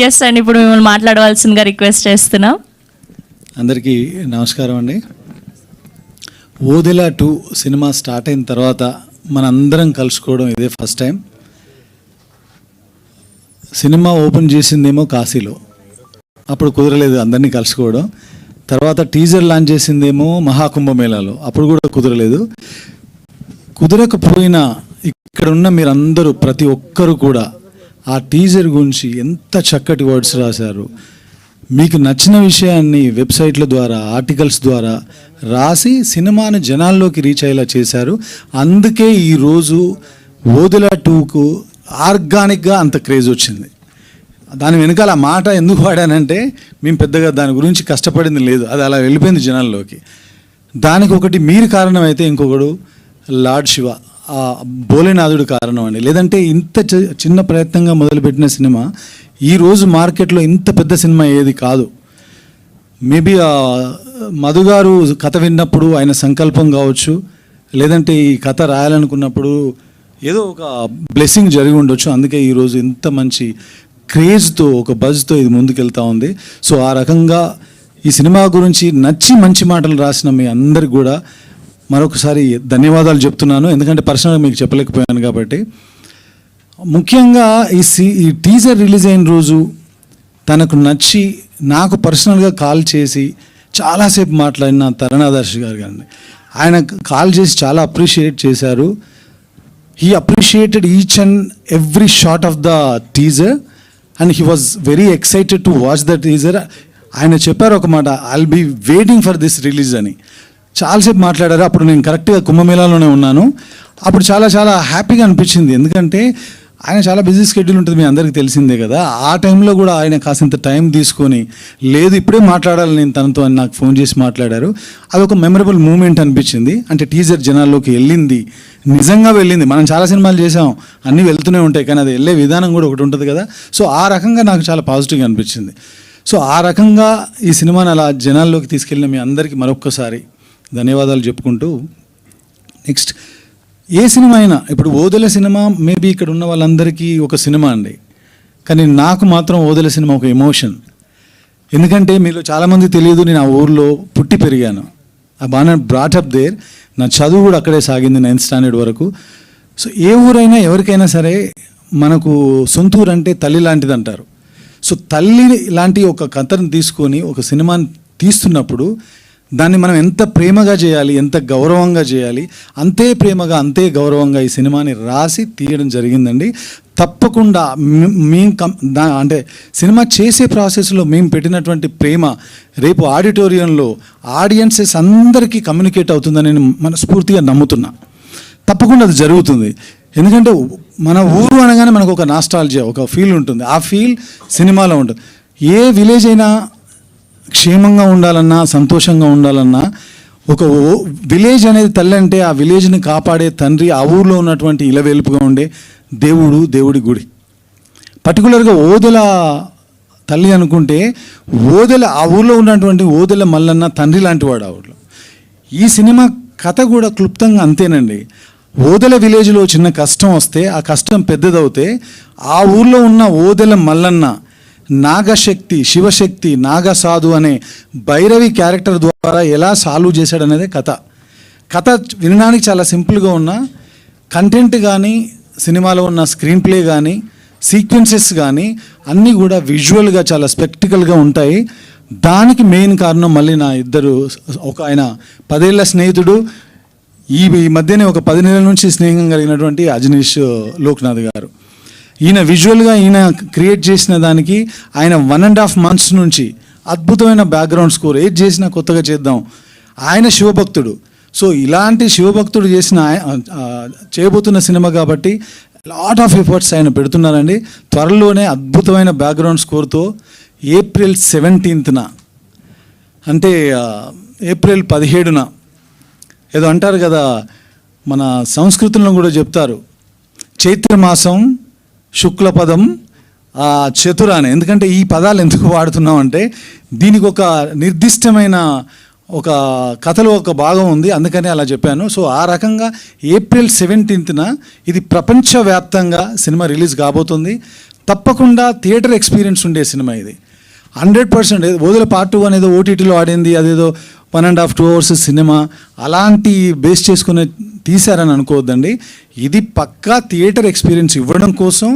Yes అండి, ఇప్పుడు మిమ్మల్ని మాట్లాడవలసిందిగా రిక్వెస్ట్ చేస్తున్నాం. అందరికీ నమస్కారం అండి. ఓదెలా 2 సినిమా స్టార్ట్ అయిన తర్వాత మనందరం కలుసుకోవడం ఇదే ఫస్ట్ టైం. సినిమా ఓపెన్ చేసిందేమో కాశీలో, అప్పుడు కుదరలేదు అందరినీ కలుసుకోవడం. తర్వాత టీజర్ లాంచ్ చేసిందేమో మహాకుంభమేళాలో, అప్పుడు కూడా కుదరలేదు. కుదరకపోయినా ఇక్కడ ఉన్న మీరందరూ ప్రతి ఒక్కరు కూడా ఆ టీజర్ గురించి ఎంత చక్కటి వర్డ్స్ రాశారు. మీకు నచ్చిన విషయాన్ని వెబ్సైట్ల ద్వారా, ఆర్టికల్స్ ద్వారా రాసి సినిమాను జనాల్లోకి రీచ్ అయ్యేలా చేశారు. అందుకే ఈరోజు ఓదెలా 2కు ఆర్గానిక్గా అంత క్రేజ్ వచ్చింది. దాని వెనకాల ఆ మాట ఎందుకు వాడానంటే, మేము పెద్దగా దాని గురించి కష్టపడింది లేదు, అది అలా వెళ్ళిపోయింది జనాల్లోకి. దానికి ఒకటి మీరు కారణం అయితే, ఇంకొకడు లార్డ్ శివ, ఆ భోలేనాథుడు కారణం అండి. లేదంటే ఇంత చిన్న ప్రయత్నంగా మొదలుపెట్టిన సినిమా ఈరోజు మార్కెట్లో ఇంత పెద్ద సినిమా ఏది కాదు. మేబీ మధు గారు కథ విన్నప్పుడు ఆయన సంకల్పం కావచ్చు, లేదంటే ఈ కథ రాయాలనుకున్నప్పుడు ఏదో ఒక బ్లెస్సింగ్ జరిగి ఉండొచ్చు. అందుకే ఈరోజు ఇంత మంచి క్రేజ్తో, ఒక బజ్తో ఇది ముందుకెళ్తా ఉంది. సో ఆ రకంగా ఈ సినిమా గురించి నచ్చి మంచి మాటలు రాసిన మీ అందరికి కూడా మరొకసారి ధన్యవాదాలు చెప్తున్నాను. ఎందుకంటే పర్సనల్గా మీకు చెప్పలేకపోయాను కాబట్టి. ముఖ్యంగా ఈ టీజర్ రిలీజ్ అయిన రోజు తనకు నచ్చి నాకు పర్సనల్గా కాల్ చేసి చాలాసేపు మాట్లాడిన తరుణాదర్శి గారు కానీ, ఆయన కాల్ చేసి చాలా అప్రిషియేట్ చేశారు. He appreciated each and every shot of the teaser and he was very excited to watch the teaser. ఆయన చెప్పారు ఒక మాట, I'll be waiting for this release అని. చాలాసేపు మాట్లాడారు. అప్పుడు నేను కరెక్ట్గా కుంభమేళాలోనే ఉన్నాను. అప్పుడు చాలా చాలా హ్యాపీగా అనిపించింది. ఎందుకంటే ఆయన చాలా బిజీ షెడ్యూల్ ఉంటుంది, మీ అందరికీ తెలిసిందే కదా. ఆ టైంలో కూడా ఆయన కాసింత టైం తీసుకొని, లేదు ఇప్పుడే మాట్లాడాలి నేను తనతో అని నాకు ఫోన్ చేసి మాట్లాడారు. అదొక మెమరబుల్ మూమెంట్ అనిపించింది. అంటే టీజర్ జనాల్లోకి వెళ్ళింది, నిజంగా వెళ్ళింది. మనం చాలా సినిమాలు చేసాం, అన్నీ వెళ్తూనే ఉంటాయి, కానీ అది వెళ్ళే విధానం కూడా ఒకటి ఉంటుంది కదా. సో ఆ రకంగా నాకు చాలా పాజిటివ్గా అనిపించింది. సో ఆ రకంగా ఈ సినిమాని అలా జనాల్లోకి తీసుకెళ్ళిన మీ అందరికీ మరొక్కసారి ధన్యవాదాలు చెప్పుకుంటూ, నెక్స్ట్ ఏ సినిమా అయినా, ఇప్పుడు ఓదెల సినిమా మేబీ ఇక్కడ ఉన్న వాళ్ళందరికీ ఒక సినిమా అండి, కానీ నాకు మాత్రం ఓదెల సినిమా ఒక ఎమోషన్. ఎందుకంటే మీలో చాలామంది తెలియదు, నేను ఆ ఊర్లో పుట్టి పెరిగాను. ఆ బాగా బ్రాటప్ దేర్. నా చదువు కూడా అక్కడే సాగింది 9th స్టాండర్డ్ వరకు. సో ఏ ఊరైనా ఎవరికైనా సరే మనకు సొంత ఊరు అంటే తల్లి లాంటిది అంటారు. సో తల్లి లాంటి ఒక కథను తీసుకొని ఒక సినిమాని తీస్తున్నప్పుడు దాన్ని మనం ఎంత ప్రేమగా చేయాలి, ఎంత గౌరవంగా చేయాలి, అంతే ప్రేమగా అంతే గౌరవంగా ఈ సినిమాని రాసి తీయడం జరిగిందండి. తప్పకుండా అంటే సినిమా చేసే ప్రాసెస్లో మేము పెట్టినటువంటి ప్రేమ రేపు ఆడిటోరియంలో ఆడియన్సెస్ అందరికీ కమ్యూనికేట్ అవుతుందని నేను మనస్ఫూర్తిగా నమ్ముతున్నా. తప్పకుండా అది జరుగుతుంది. ఎందుకంటే మన ఊరు అనగానే మనకు ఒక నాస్టాల్జియా, ఒక ఫీల్ ఉంటుంది. ఆ ఫీల్ సినిమాలో ఉంటుంది. ఏ విలేజ్ అయినా క్షేమంగా ఉండాలన్నా, సంతోషంగా ఉండాలన్నా, ఒక విలేజ్ అనేది తల్లి అంటే ఆ విలేజ్ని కాపాడే తండ్రి, ఆ ఊరిలో ఉన్నటువంటి ఇలవేలుపుగా ఉండే దేవుడి గుడి. పర్టికులర్గా ఓదెల తల్లి అనుకుంటే, ఓదెల ఆ ఊరిలో ఉన్నటువంటి ఓదెల మల్లన్న తండ్రి లాంటి వాడు ఆ ఊరిలో. ఈ సినిమా కథ కూడా క్లుప్తంగా అంతేనండి. ఓదెల విలేజ్లో చిన్న కష్టం వస్తే, ఆ కష్టం పెద్దదవుతే, ఆ ఊర్లో ఉన్న ఓదెల మల్లన్న నాగశక్తి, శివశక్తి, నాగసాధు అనే భైరవి క్యారెక్టర్ ద్వారా ఎలా సాల్వ్ చేశాడనేదే కథ. కథ వినడానికి చాలా సింపుల్గా ఉన్న కంటెంట్ కానీ, సినిమాలో ఉన్న స్క్రీన్ ప్లే కానీ, సీక్వెన్సెస్ కానీ అన్నీ కూడా విజువల్గా చాలా స్పెక్టికల్గా ఉంటాయి. దానికి మెయిన్ కారణం మళ్ళీ నా ఇద్దరు, ఒక ఆయన 10 ఏళ్ల స్నేహితుడు, ఈ మధ్యనే ఒక 10 నెలల నుంచి స్నేహం కలిగినటువంటి అజనీష్ లోక్నాథ్ గారు. ఈయన విజువల్గా ఈయన క్రియేట్ చేసిన దానికి ఆయన 1.5 months నుంచి అద్భుతమైన బ్యాక్గ్రౌండ్ స్కోర్, ఏది చేసినా కొత్తగా చేద్దాం. ఆయన శివభక్తుడు. సో ఇలాంటి శివభక్తుడు చేయబోతున్న సినిమా కాబట్టి లాట్ ఆఫ్ ఎఫర్ట్స్ ఆయన పెడుతున్నారండి. త్వరలోనే అద్భుతమైన బ్యాక్గ్రౌండ్ స్కోర్తో April 17th అంటే April 17న ఏదో అంటారు కదా, మన సంస్కృతంలో కూడా చెప్తారు, చైత్రమాసం శుక్లపదం చతురాని. ఎందుకంటే ఈ పదాలు ఎందుకు వాడుతున్నాం అంటే, దీనికి ఒక నిర్దిష్టమైన ఒక కథలో ఒక భాగం ఉంది, అందుకని అలా చెప్పాను. సో ఆ రకంగా April 17న ఇది ప్రపంచవ్యాప్తంగా సినిమా రిలీజ్ కాబోతుంది. తప్పకుండా థియేటర్ ఎక్స్పీరియన్స్ ఉండే సినిమా ఇది. 100% ఓదెల పార్ట్ 2 అనేది ఓటీటీలో ఆడింది, అదేదో 1.5 2 hours సినిమా అలాంటి బేస్ చేసుకుని తీశారని అనుకోవద్దండి. ఇది పక్కా థియేటర్ ఎక్స్పీరియన్స్ ఇవ్వడం కోసం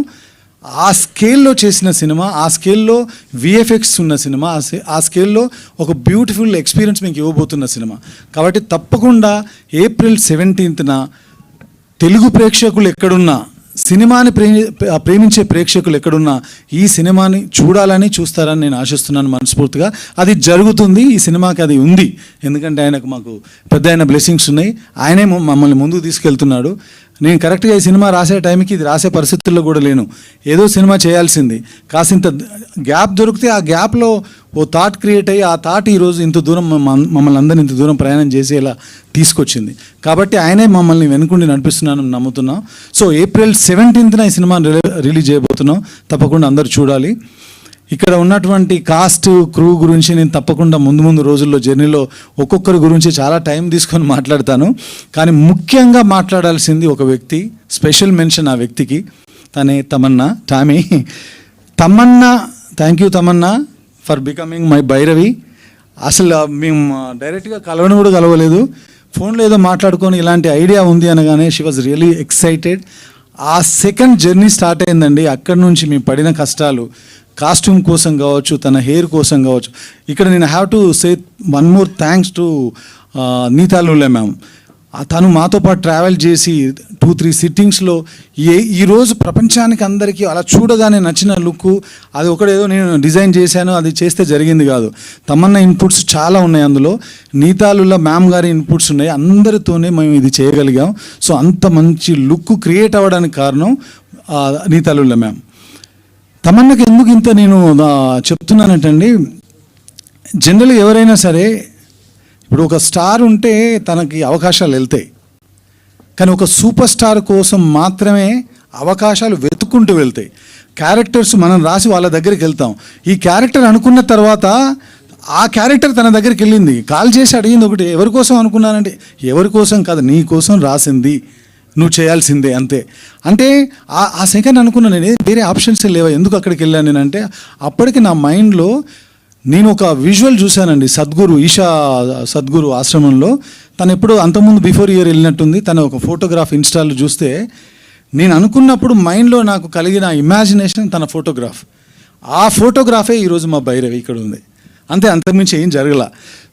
ఆ స్కేల్లో చేసిన సినిమా, ఆ స్కేల్లో విఎఫ్ఎక్స్ ఉన్న సినిమా, ఆ స్కేల్లో ఒక బ్యూటిఫుల్ ఎక్స్పీరియన్స్ మీకు ఇవ్వబోతున్న సినిమా. కాబట్టి తప్పకుండా April 17th తెలుగు ప్రేక్షకులు ఎక్కడున్నా, సినిమాని ప్రేమించే ప్రేక్షకులు ఎక్కడున్నా ఈ సినిమాని చూస్తారని నేను ఆశిస్తున్నాను మనస్ఫూర్తిగా. అది జరుగుతుంది, ఈ సినిమాకి అది ఉంది. ఎందుకంటే ఆయనకు మాకు పెద్ద అయిన బ్లెస్సింగ్స్ ఉన్నాయి, ఆయనే మమ్మల్ని ముందుకు తీసుకెళ్తున్నాడు. నేను కరెక్ట్గా ఈ సినిమా రాసే టైంకి ఇది రాసే పరిస్థితుల్లో కూడా లేను. ఏదో సినిమా చేయాల్సింది, కాసింత గ్యాప్ దొరికితే ఆ గ్యాప్లో ఓ థాట్ క్రియేట్ అయ్యి ఆ థాట్ ఈరోజు ఇంత దూరం మమ్మల్ని అందరినీ ఇంత దూరం ప్రయాణం చేసేలా తీసుకొచ్చింది. కాబట్టి ఆయనే మమ్మల్ని వెనుకుండి నడిపిస్తున్నానని నమ్ముతున్నాం. సో April 17th ఈ సినిమా రిలీజ్ చేయబోతున్నాం. తప్పకుండా అందరూ చూడాలి. ఇక్కడ ఉన్నటువంటి కాస్ట్ క్రూ గురించి నేను తప్పకుండా ముందు రోజుల్లో జర్నీలో ఒక్కొక్కరి గురించి చాలా టైం తీసుకొని మాట్లాడతాను. కానీ ముఖ్యంగా మాట్లాడాల్సింది ఒక వ్యక్తి, స్పెషల్ మెన్షన్ ఆ వ్యక్తికి. తనే Tamannaah, Tamannaah. Thank you Tamannaah for becoming my Bhairavi. అసలు మేము డైరెక్ట్గా కలవని కూడా కలవలేదు, ఫోన్లో ఏదో మాట్లాడుకొని ఇలాంటి ఐడియా ఉంది అనగానే షీ వాజ్ రియలీ ఎక్సైటెడ్. ఆ సెకండ్ జర్నీ స్టార్ట్ అయిందండి. అక్కడి నుంచి మేము పడిన కష్టాలు, కాస్ట్యూమ్ కోసం కావచ్చు, తన హెయిర్ కోసం కావచ్చు. ఇక్కడ నేను have to say one more thanks to నీతాలులే మ్యామ్. తను మాతో పాటు ట్రావెల్ చేసి 2-3 సిట్టింగ్స్లో ఈరోజు ప్రపంచానికి అందరికీ అలా చూడగానే నచ్చిన లుక్, అది ఒకటేదో నేను డిజైన్ చేశాను, అది చేస్తే జరిగింది కాదు. తమన్నా ఇన్పుట్స్ చాలా ఉన్నాయి అందులో, నీతాలుల మ్యామ్ గారి ఇన్పుట్స్ ఉన్నాయి. అందరితోనే మేము ఇది చేయగలిగాం. సో అంత మంచి లుక్ క్రియేట్ అవ్వడానికి కారణం నీతాలుల మ్యామ్. తమన్నాకి ఎందుకు ఇంత నేను చెప్తున్నానంటండి, జనరల్గా ఎవరైనా సరే ఇప్పుడు ఒక స్టార్ ఉంటే తనకి అవకాశాలు వెళ్తాయి, కానీ ఒక సూపర్ స్టార్ కోసం మాత్రమే అవకాశాలు వెతుక్కుంటూ వెళ్తాయి. క్యారెక్టర్స్ మనం రాసి వాళ్ళ దగ్గరికి వెళ్తాం. ఈ క్యారెక్టర్ అనుకున్న తర్వాత ఆ క్యారెక్టర్ తన దగ్గరికి వెళ్ళింది, కాల్ చేసి అడిగింది ఒకటి, ఎవరి కోసం అనుకున్నానంటే ఎవరి కోసం కాదు, నీ కోసం రాసింది, నువ్వు చేయాల్సిందే అంతే. అంటే ఆ సెకండ్ అనుకున్నాను నేను, వేరే ఆప్షన్స్ లేవా, ఎందుకు అక్కడికి వెళ్ళాను నేనంటే అప్పటికి నా మైండ్లో నేను ఒక విజువల్ చూశానండి. ఈషా సద్గురు ఆశ్రమంలో తను ఎప్పుడు అంతకుముందు బిఫోర్ ఇయర్ వెళ్ళినట్టుంది. తన ఒక ఫోటోగ్రాఫ్ ఇన్స్టాల్లో చూస్తే నేను అనుకున్నప్పుడు మైండ్లో నాకు కలిగిన ఇమాజినేషన్ తన ఫోటోగ్రాఫ్. ఆ ఫోటోగ్రాఫే ఈరోజు మా భైరవి ఇక్కడ ఉంది. అంతకుమించి ఏం జరగల.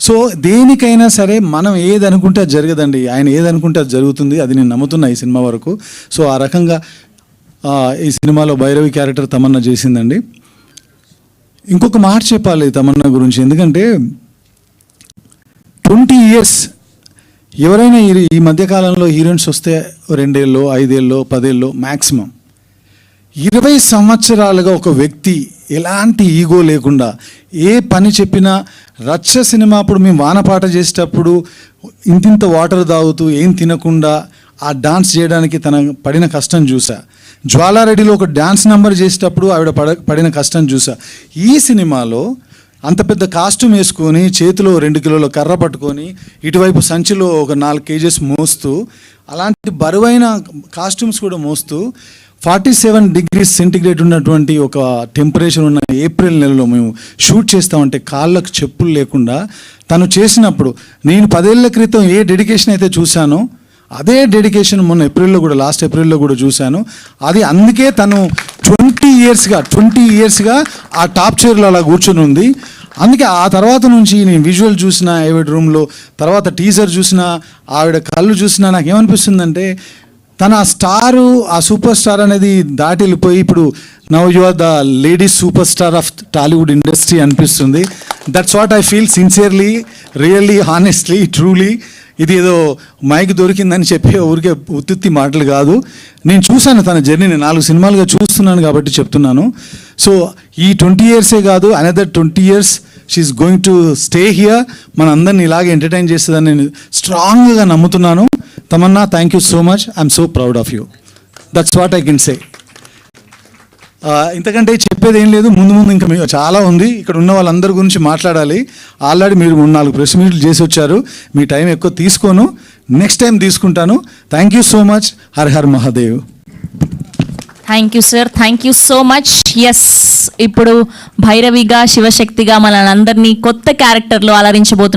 సో దేనికైనా సరే మనం ఏది అనుకుంటే అది జరగదండి, ఆయన ఏది అనుకుంటే అది జరుగుతుంది. అది నేను నమ్ముతున్నా ఈ సినిమా వరకు. సో ఆ రకంగా ఈ సినిమాలో భైరవి క్యారెక్టర్ తమన్నా చేసిందండి. ఇంకొక మాట చెప్పాలి తమన్నా గురించి, ఎందుకంటే 20 years ఎవరైనా ఈ మధ్యకాలంలో హీరోయిన్స్ వస్తే 2 ఏళ్ళు 5 ఏళ్ళు 10 ఏళ్ళు మ్యాక్సిమం, 20 సంవత్సరాలుగా ఒక వ్యక్తి ఎలాంటి ఈగో లేకుండా ఏ పని చెప్పినా, రచ్చ సినిమా అప్పుడు మేము వానపాట చేసేటప్పుడు ఇంతింత వాటర్ తాగుతూ ఏం తినకుండా ఆ డాన్స్ చేయడానికి తన పడిన కష్టం చూసా. జ్వాలారెడ్డిలో ఒక డాన్స్ నెంబర్ చేసేటప్పుడు ఆవిడ పడిన కష్టం చూసా. ఈ సినిమాలో అంత పెద్ద కాస్ట్యూమ్ వేసుకొని చేతిలో 2 కిలోల కర్ర పట్టుకొని ఇటువైపు సంచిలో ఒక 4 kgs మోస్తూ, అలాంటి బరువైన కాస్ట్యూమ్స్ కూడా మోస్తూ 47 degrees సెంటిగ్రేడ్ ఉన్నటువంటి ఒక టెంపరేచర్ ఉన్న ఏప్రిల్ నెలలో మేము షూట్ చేస్తామంటే కాళ్ళకు చెప్పులు లేకుండా తను చేసినప్పుడు నేను 10 ఏళ్ల క్రితం ఏ డెడికేషన్ అయితే చూశానో అదే డెడికేషన్ మొన్న లాస్ట్ ఏప్రిల్లో కూడా చూశాను. అది అందుకే తను 20 yearsగా ఆ టాప్ చైర్లో అలా కూర్చొని ఉంది. అందుకే ఆ తర్వాత నుంచి నేను విజువల్ చూసిన ఆవిడ రూమ్లో, తర్వాత టీజర్ చూసిన ఆవిడ కళ్ళు చూసినా నాకేమనిపిస్తుందంటే తన స్టారు, ఆ సూపర్ స్టార్ అనేది దాటి వెళ్ళిపోయి ఇప్పుడు now you are the ladies superstar of Tollywood industry అనిపిస్తుంది. That's what I feel sincerely, really, honestly, truly. ఇది ఏదో మైక్ దొరికిందని చెప్పి ఊరికే ఉత్తి మాటలు కాదు. నేను చూశాను తన జర్నీని, 4 సినిమాలుగా చూస్తున్నాను కాబట్టి చెప్తున్నాను. సో ఈ 20 yearsే కాదు, another 20 years she's going to stay here. మన అందరినీ ఇలాగే ఎంటర్టైన్ చేస్తుందని నేను స్ట్రాంగ్గా నమ్ముతున్నాను. Tamannaah, thank you so much. I'm so proud of you. That's what I can say. ఇంతకంటే చెప్పేది ఏం లేదు. ముందు ఇంకా మీకు చాలా ఉంది. ఇక్కడ ఉన్న వాళ్ళందరి గురించి మాట్లాడాలి. ఆల్రెడీ మీరు 3-4 ప్రెస్ మీట్లు చేసి వచ్చారు. మీ టైం ఎక్కువ తీసుకోను, నెక్స్ట్ టైం తీసుకుంటాను. Thank you so much. Har Har Mahadev. Thank you sir, thank you so much. Yes, ఇప్పుడు భైరవిగా శివశక్తిగా మనందరినీ కొత్త క్యారెక్టర్లో అలరించబోతున్నారు.